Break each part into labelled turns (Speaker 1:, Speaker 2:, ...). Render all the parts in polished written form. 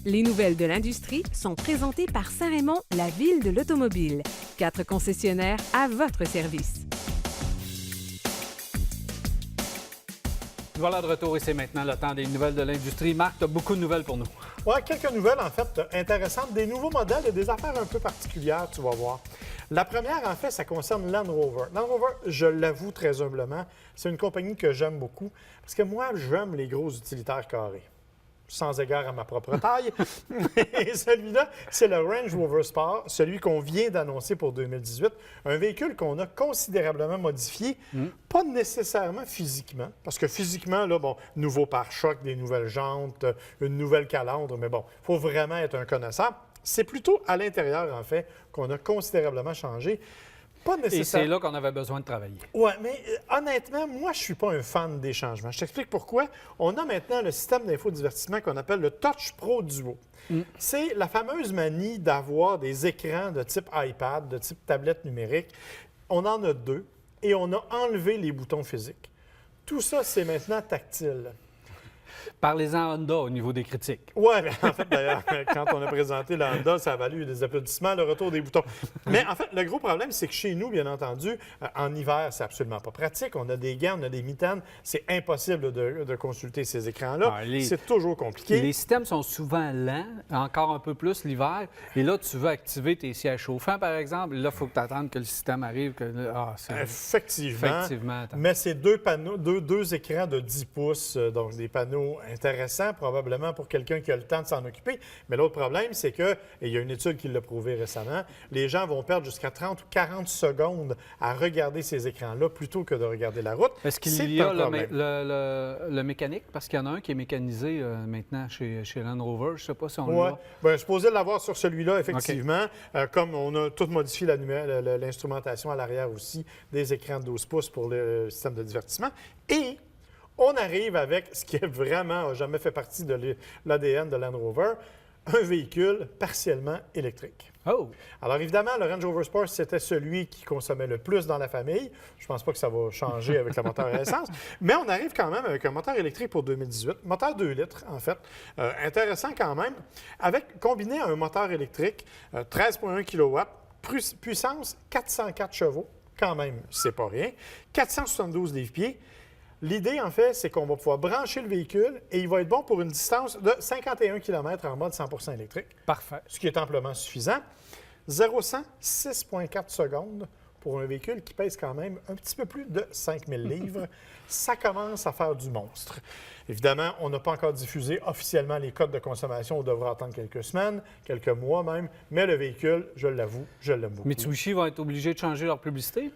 Speaker 1: Les nouvelles de l'industrie sont présentées par Saint-Raymond, la ville de l'automobile. 4 concessionnaires à votre service.
Speaker 2: Voilà de retour et c'est maintenant le temps des nouvelles de l'industrie. Marc, tu as beaucoup de nouvelles pour nous.
Speaker 3: Oui, quelques nouvelles en fait intéressantes, des nouveaux modèles et des affaires un peu particulières, tu vas voir. La première, en fait, ça concerne Land Rover. Land Rover, je l'avoue très humblement, c'est une compagnie que j'aime beaucoup parce que moi, j'aime les gros utilitaires carrés. Sans égard à ma propre taille. Et celui-là, c'est le Range Rover Sport, celui qu'on vient d'annoncer pour 2018. Un véhicule qu'on a considérablement modifié, pas nécessairement physiquement, parce que physiquement, là, bon, nouveau pare-choc, des nouvelles jantes, une nouvelle calandre, mais bon, il faut vraiment être un connaisseur. C'est plutôt à l'intérieur, en fait, qu'on a considérablement changé. Pas nécessairement.
Speaker 2: Et c'est là qu'on avait besoin de travailler.
Speaker 3: Oui, mais honnêtement, moi, je ne suis pas un fan des changements. Je t'explique pourquoi. On a maintenant le système d'infodivertissement qu'on appelle le Touch Pro Duo. C'est la fameuse manie d'avoir des écrans de type iPad, de type tablette numérique. On en a 2 et on a enlevé les boutons physiques. Tout ça, c'est maintenant tactile.
Speaker 2: Parlez-en Honda au niveau des critiques.
Speaker 3: Oui, en fait, d'ailleurs, quand on a présenté la Honda, ça a valu des applaudissements, le retour des boutons. Mais en fait, le gros problème, c'est que chez nous, bien entendu, en hiver, c'est absolument pas pratique. On a des gants, on a des mitaines. C'est impossible de consulter ces écrans-là. C'est toujours compliqué.
Speaker 2: Les systèmes sont souvent lents, encore un peu plus l'hiver. Et là, tu veux activer tes sièges chauffants, par exemple. Là, il faut que tu attendes que le système arrive.
Speaker 3: Effectivement. Mais c'est deux écrans de 10 pouces, donc des panneaux intéressant, probablement pour quelqu'un qui a le temps de s'en occuper. Mais l'autre problème, c'est que, et il y a une étude qui l'a prouvé récemment, les gens vont perdre jusqu'à 30 ou 40 secondes à regarder ces écrans-là plutôt que de regarder la route.
Speaker 2: Est-ce qu'il y a le mécanique? Parce qu'il y en a un qui est mécanisé maintenant chez Land Rover. Je ne sais pas si on l'a.
Speaker 3: Oui, bien, supposé l'avoir sur celui-là, effectivement. Okay. Comme on a tout modifié l'instrumentation à l'arrière aussi, des écrans de 12 pouces pour le système de divertissement. Et on arrive avec ce qui n'a jamais fait partie de l'ADN de Land Rover, un véhicule partiellement électrique.
Speaker 2: Oh!
Speaker 3: Alors évidemment, le Range Rover Sport, c'était celui qui consommait le plus dans la famille. Je ne pense pas que ça va changer avec le moteur à essence. Mais on arrive quand même avec un moteur électrique pour 2018, moteur 2 litres en fait. Intéressant quand même, avec combiné à un moteur électrique, 13,1 kW, puissance 404 chevaux, quand même, c'est pas rien, 472 livres-pieds. L'idée, en fait, c'est qu'on va pouvoir brancher le véhicule et il va être bon pour une distance de 51 km en mode 100% électrique.
Speaker 2: Parfait.
Speaker 3: Ce qui est amplement suffisant. 0-100, 6,4 secondes pour un véhicule qui pèse quand même un petit peu plus de 5000 livres. Ça commence à faire du monstre. Évidemment, on n'a pas encore diffusé officiellement les codes de consommation. On devra attendre quelques semaines, quelques mois même. Mais le véhicule, je l'avoue, je l'aime beaucoup.
Speaker 2: Mitsubishi va être obligé de changer leur publicité?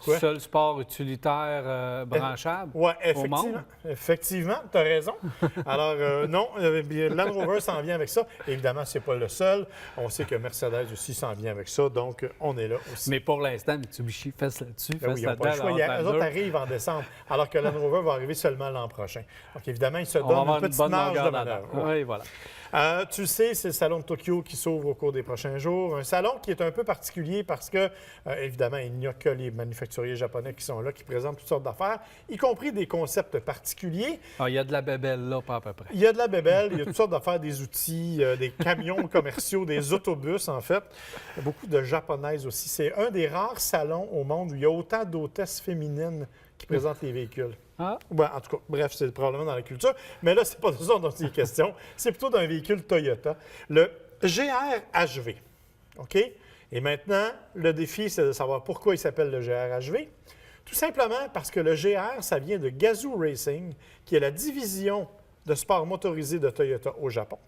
Speaker 3: Quoi?
Speaker 2: Seul sport utilitaire branchable
Speaker 3: oui,
Speaker 2: au monde?
Speaker 3: Effectivement, tu as raison. Alors, non, Land Rover s'en vient avec ça. Évidemment, ce n'est pas le seul. On sait que Mercedes aussi s'en vient avec ça, donc on est là aussi.
Speaker 2: Mais pour l'instant, Mitsubishi fesse là-dessus,
Speaker 3: oui, ils n'ont pas le choix. Les autres arrivent en décembre, alors que Land Rover va arriver seulement l'an prochain. Donc, évidemment, ils se donnent une petite marge de manœuvre.
Speaker 2: Oui, voilà.
Speaker 3: Tu le sais, c'est le Salon de Tokyo qui s'ouvre au cours des prochains jours. Un salon qui est un peu particulier parce que, évidemment, il n'y a que les manufacturiers japonais qui sont là, qui présentent toutes sortes d'affaires, y compris des concepts particuliers.
Speaker 2: Il y a de la bébelle là, pas à peu près.
Speaker 3: Il y a de la bébelle, il y a toutes sortes d'affaires, des outils, des camions commerciaux, des autobus, en fait. Il y a beaucoup de japonaises aussi. C'est un des rares salons au monde où il y a autant d'hôtesses féminines qui présentent les véhicules.
Speaker 2: Ah.
Speaker 3: Ouais, en tout cas, bref, c'est probablement dans la culture. Mais là, c'est pas de ça dont il est question. C'est plutôt d'un véhicule Toyota. Le GR-HV. OK? Et maintenant, le défi, c'est de savoir pourquoi il s'appelle le GR-HV. Tout simplement parce que le GR, ça vient de Gazoo Racing, qui est la division de sport motorisé de Toyota au Japon.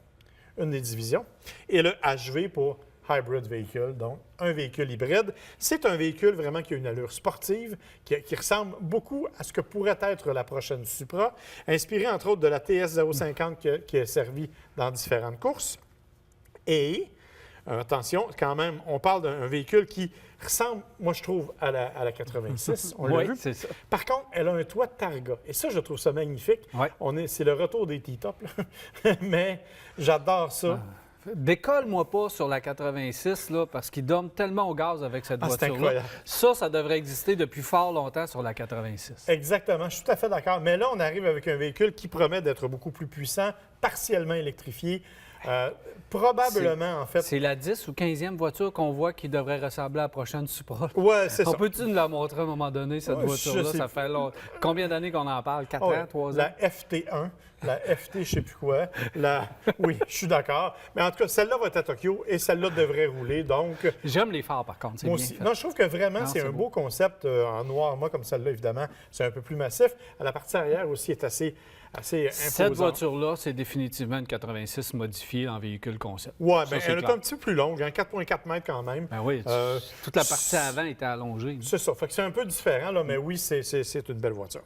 Speaker 3: Une des divisions. Et le HV pour Hybrid Vehicle, donc un véhicule hybride. C'est un véhicule vraiment qui a une allure sportive, qui ressemble beaucoup à ce que pourrait être la prochaine Supra, inspiré entre autres de la TS050 qui est servie dans différentes courses. Et, attention, quand même, on parle d'un véhicule qui ressemble, moi je trouve, à la 86. On l'a vu.
Speaker 2: C'est ça.
Speaker 3: Par contre, elle a un toit Targa. Et ça, je trouve ça magnifique.
Speaker 2: Ouais.
Speaker 3: C'est le retour des T-Top. Mais j'adore ça.
Speaker 2: Décolle-moi pas sur la 86, là, parce qu'ils dorment tellement au gaz avec cette voiture-là. Ça devrait exister depuis fort longtemps sur la 86.
Speaker 3: Exactement, je suis tout à fait d'accord. Mais là, on arrive avec un véhicule qui promet d'être beaucoup plus puissant, partiellement électrifié, Probablement, en fait.
Speaker 2: C'est la 10 ou 15e voiture qu'on voit qui devrait ressembler à la prochaine Supra.
Speaker 3: Oui, c'est ça.
Speaker 2: On peut-tu nous la montrer à un moment donné, cette voiture-là? Ça fait combien d'années qu'on en parle? 4 ans, 3 ans?
Speaker 3: La FT1, la FT, je ne sais plus quoi. Oui, je suis d'accord. Mais en tout cas, celle-là va être à Tokyo et celle-là devrait rouler. Donc,
Speaker 2: j'aime les phares, par contre.
Speaker 3: Moi aussi. Non, je trouve que vraiment, c'est un beau concept en noir. Moi, comme celle-là, évidemment, c'est un peu plus massif. La partie arrière aussi est assez imposante.
Speaker 2: Cette voiture-là, c'est définitivement une 86 modifiée en véhicule concept.
Speaker 3: Oui, bien, elle est un petit peu plus longue, 4,4 mètres quand même.
Speaker 2: Ben oui, toute la partie avant était allongée.
Speaker 3: C'est ça. Fait que c'est un peu différent, là, mais oui, c'est une belle voiture.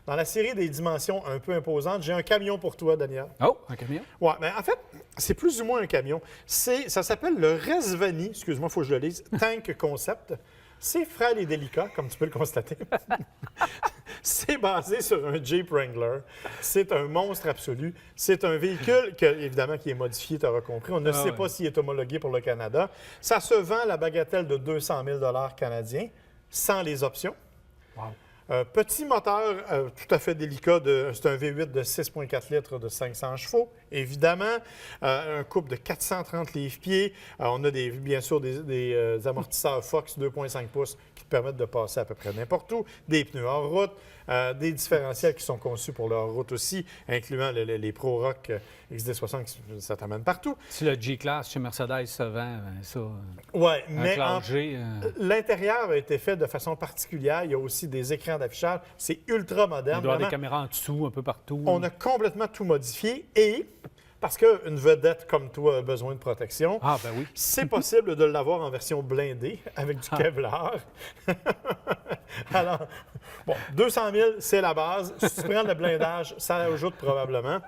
Speaker 3: Dans la série des dimensions un peu imposantes, j'ai un camion pour toi, Daniel.
Speaker 2: Oh, un camion?
Speaker 3: Oui, mais en fait, c'est plus ou moins un camion. Ça s'appelle le Rezvani, excuse-moi, il faut que je le lise, Tank Concept. C'est frêle et délicat, comme tu peux le constater. C'est basé sur un Jeep Wrangler. C'est un monstre absolu. C'est un véhicule, évidemment, qui est modifié, tu auras compris. On ne sait pas s'il est homologué pour le Canada. Ça se vend à la bagatelle de 200 000 canadiens, sans les options.
Speaker 2: Wow.
Speaker 3: Petit moteur tout à fait délicat, c'est un V8 de 6,4 litres de 500 chevaux, évidemment. Un couple de 430 livres-pieds. On a bien sûr des amortisseurs Fox 2,5 pouces qui te permettent de passer à peu près n'importe où. Des pneus hors route, des différentiels qui sont conçus pour le hors route aussi, incluant les ProRock XD60, ça t'amène partout.
Speaker 2: Si le G-Class chez Mercedes se vend, ça...
Speaker 3: Oui,
Speaker 2: mais
Speaker 3: l'intérieur a été fait de façon particulière. Il y a aussi des écrans d'affichage. C'est ultra moderne.
Speaker 2: Il doit y avoir des caméras en dessous, un peu partout.
Speaker 3: On a complètement tout modifié et, parce qu'une vedette comme toi a besoin de protection, c'est possible de l'avoir en version blindée avec du Kevlar. Alors, 200 000, c'est la base. Si tu prends le blindage, ça ajoute probablement.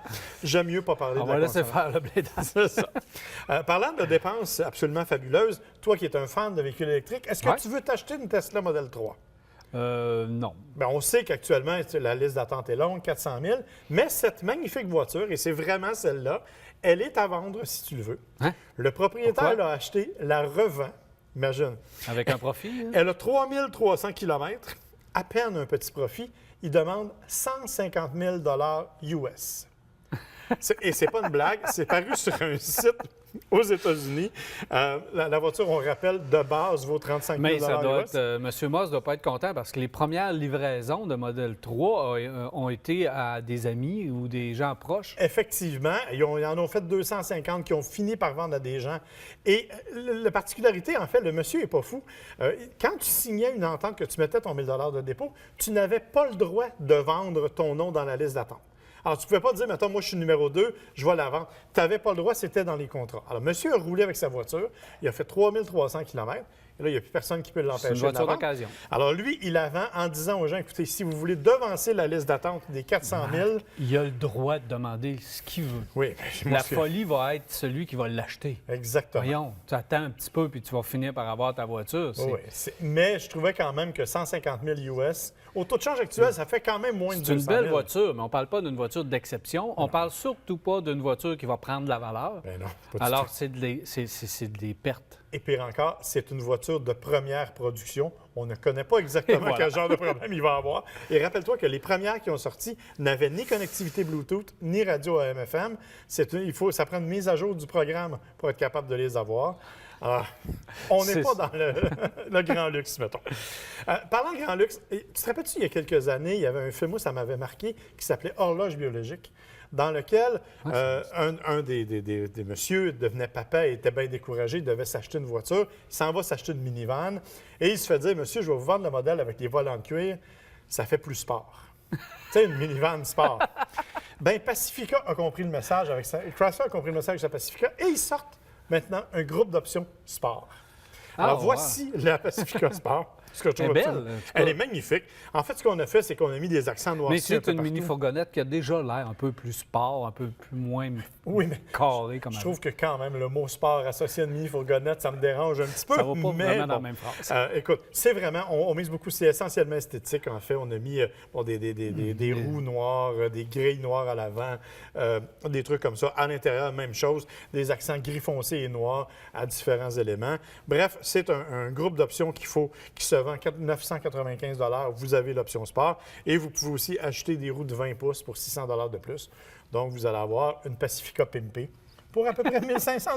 Speaker 3: J'aime mieux pas parler de la
Speaker 2: On va laisser faire le blindage.
Speaker 3: C'est ça. Parlant de dépenses absolument fabuleuses, toi qui es un fan de véhicules électriques, est-ce que tu veux t'acheter une Tesla Model 3?
Speaker 2: Non.
Speaker 3: Bien, on sait qu'actuellement, la liste d'attente est longue, 400 000, mais cette magnifique voiture, et c'est vraiment celle-là, elle est à vendre si tu le veux.
Speaker 2: Hein?
Speaker 3: Le propriétaire l'a acheté, la revend, imagine.
Speaker 2: Avec un profit? Hein?
Speaker 3: Elle a 3300 km, à peine un petit profit. Il demande 150 000 US. Et c'est pas une blague, c'est paru sur un site aux États-Unis. La voiture, on rappelle, de base vaut 35 000
Speaker 2: Mais ça doit
Speaker 3: US.
Speaker 2: être, M. Moss ne doit pas être content parce que les premières livraisons de Model 3 ont été à des amis ou des gens proches.
Speaker 3: Effectivement. Ils en ont fait 250 qui ont fini par vendre à des gens. Et la particularité, en fait, le monsieur n'est pas fou. Quand tu signais une entente que tu mettais ton 1 000 de dépôt, tu n'avais pas le droit de vendre ton nom dans la liste d'attente. Alors, tu ne pouvais pas dire, mettons, moi, je suis numéro 2, je vais la vendre. Tu n'avais pas le droit, c'était dans les contrats. Alors, monsieur a roulé avec sa voiture, il a fait 3300 km, et là, il n'y a plus personne qui peut l'empêcher de la vendre.
Speaker 2: C'est une voiture d'occasion.
Speaker 3: Alors, lui, il la vend en disant aux gens, écoutez, si vous voulez devancer la liste d'attente des 400 000...
Speaker 2: Il a le droit de demander ce qu'il veut.
Speaker 3: Oui.
Speaker 2: La folie va être celui qui va l'acheter.
Speaker 3: Exactement.
Speaker 2: Voyons, tu attends un petit peu, puis tu vas finir par avoir ta voiture.
Speaker 3: Oui, mais je trouvais quand même que 150 000 US, au taux de change actuel, ça fait quand même moins de 200 000.
Speaker 2: C'est une belle voiture, mais on ne parle pas d'une voiture d'exception. On ne parle surtout pas d'une voiture qui va prendre de la valeur.
Speaker 3: Ben non,
Speaker 2: alors, c'est des pertes.
Speaker 3: Et pire encore, c'est une voiture de première production. On ne connaît pas exactement quel genre de problème il va avoir. Et rappelle-toi que les premières qui ont sorti n'avaient ni connectivité Bluetooth, ni radio AM/FM. Ça prend une mise à jour du programme pour être capable de les avoir. Alors, on n'est pas dans le grand luxe, mettons. Parlant de grand luxe, tu te rappelles-tu, il y a quelques années, il y avait un film où ça m'avait marqué qui s'appelait Horloge biologique, dans lequel un des messieurs devenait papa et était bien découragé, il devait s'acheter une voiture, il s'en va s'acheter une minivan et il se fait dire, monsieur, je vais vous vendre le modèle avec les volants de cuir, ça fait plus sport. Tu sais, une minivan sport. Bien, Pacifica a compris le message avec ça, Chrysler a compris le message avec sa Pacifica et ils sortent maintenant un groupe d'options sport. Alors, voici la Pacifica Sport. Ce que je trouve
Speaker 2: belle.
Speaker 3: Elle est magnifique. En fait, ce qu'on a fait, c'est qu'on a mis des accents noirs.
Speaker 2: Mais c'est une mini-fourgonnette qui a déjà l'air un peu plus sport, un peu plus moins carré.
Speaker 3: Je trouve que quand même, le mot sport associé à une mini-fourgonnette, ça me dérange un petit peu.
Speaker 2: Ça va pas vraiment dans la même phrase.
Speaker 3: Écoute, c'est vraiment, on mise beaucoup, c'est essentiellement esthétique. En fait, on a mis des roues noires, des grilles noires à l'avant, des trucs comme ça. À l'intérieur, même chose, des accents gris foncé et noirs à différents éléments. Bref, c'est un groupe d'options qui se vend 995 $. Vous avez l'option sport et vous pouvez aussi acheter des roues de 20 pouces pour 600 $ de plus. Donc, vous allez avoir une Pacifica pimpée pour à peu près 1 500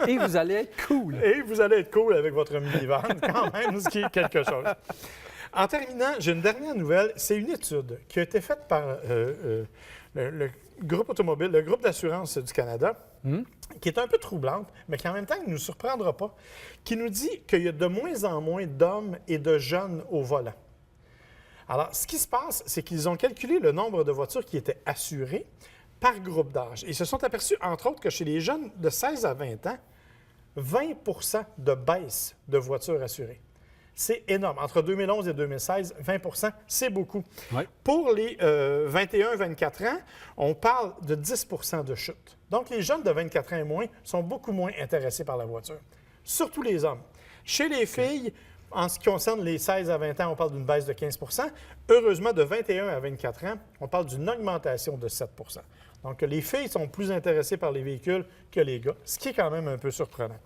Speaker 3: $.
Speaker 2: Et vous allez être cool.
Speaker 3: Et vous allez être cool avec votre minivan, quand même, ce qui est quelque chose. En terminant, j'ai une dernière nouvelle. C'est une étude qui a été faite par le groupe automobile, le groupe d'assurance du Canada, qui est un peu troublante, mais qui en même temps ne nous surprendra pas, qui nous dit qu'il y a de moins en moins d'hommes et de jeunes au volant. Alors, ce qui se passe, c'est qu'ils ont calculé le nombre de voitures qui étaient assurées par groupe d'âge. Ils se sont aperçus, entre autres, que chez les jeunes de 16 à 20 ans, 20 de baisse de voitures assurées. C'est énorme. Entre 2011 et 2016, 20 c'est beaucoup.
Speaker 2: Oui.
Speaker 3: Pour les 21-24 ans, on parle de 10 de chute. Donc, les jeunes de 24 ans et moins sont beaucoup moins intéressés par la voiture. Surtout les hommes. Chez les filles, en ce qui concerne les 16 à 20 ans, on parle d'une baisse de 15 Heureusement, de 21 à 24 ans, on parle d'une augmentation de 7 Donc, les filles sont plus intéressées par les véhicules que les gars, ce qui est quand même un peu surprenant.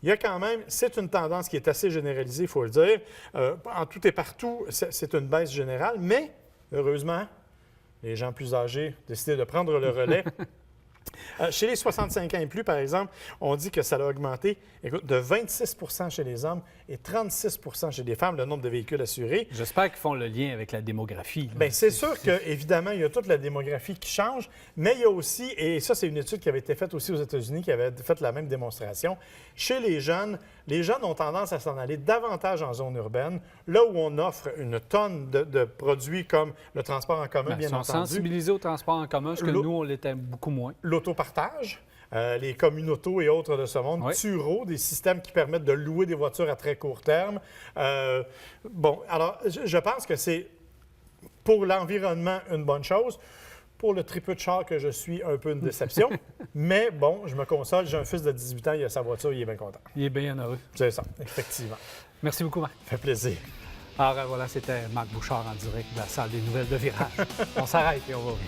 Speaker 3: Il y a quand même, c'est une tendance qui est assez généralisée, il faut le dire. En tout et partout, c'est une baisse générale, mais heureusement, les gens plus âgés décident de prendre le relais. Chez les 65 ans et plus, par exemple, on dit que ça a augmenté de 26 chez les hommes et 36 chez les femmes, le nombre de véhicules assurés.
Speaker 2: J'espère qu'ils font le lien avec la démographie.
Speaker 3: Bien, c'est sûr qu'évidemment, il y a toute la démographie qui change, mais il y a aussi, et ça, c'est une étude qui avait été faite aussi aux États-Unis, qui avait fait la même démonstration, chez les jeunes ont tendance à s'en aller davantage en zone urbaine, là où on offre une tonne de produits comme le transport en commun, bien entendu.
Speaker 2: Ils sont sensibilisés au transport en commun, ce que nous, on l'était beaucoup moins.
Speaker 3: L'autopartage, les communautos et autres de ce monde,
Speaker 2: oui.
Speaker 3: Turo, des systèmes qui permettent de louer des voitures à très court terme. Bon, alors, je pense que c'est, pour l'environnement, une bonne chose. Pour le tripeux de char que je suis, un peu une déception. Mais bon, je me console, j'ai un fils de 18 ans, il a sa voiture, il est bien content.
Speaker 2: Il est bien heureux.
Speaker 3: C'est ça, effectivement.
Speaker 2: Merci beaucoup, Marc.
Speaker 3: Ça fait plaisir.
Speaker 2: Alors voilà, c'était Marc Bouchard en direct de la salle des nouvelles de Virage. On s'arrête et on va ouvrir.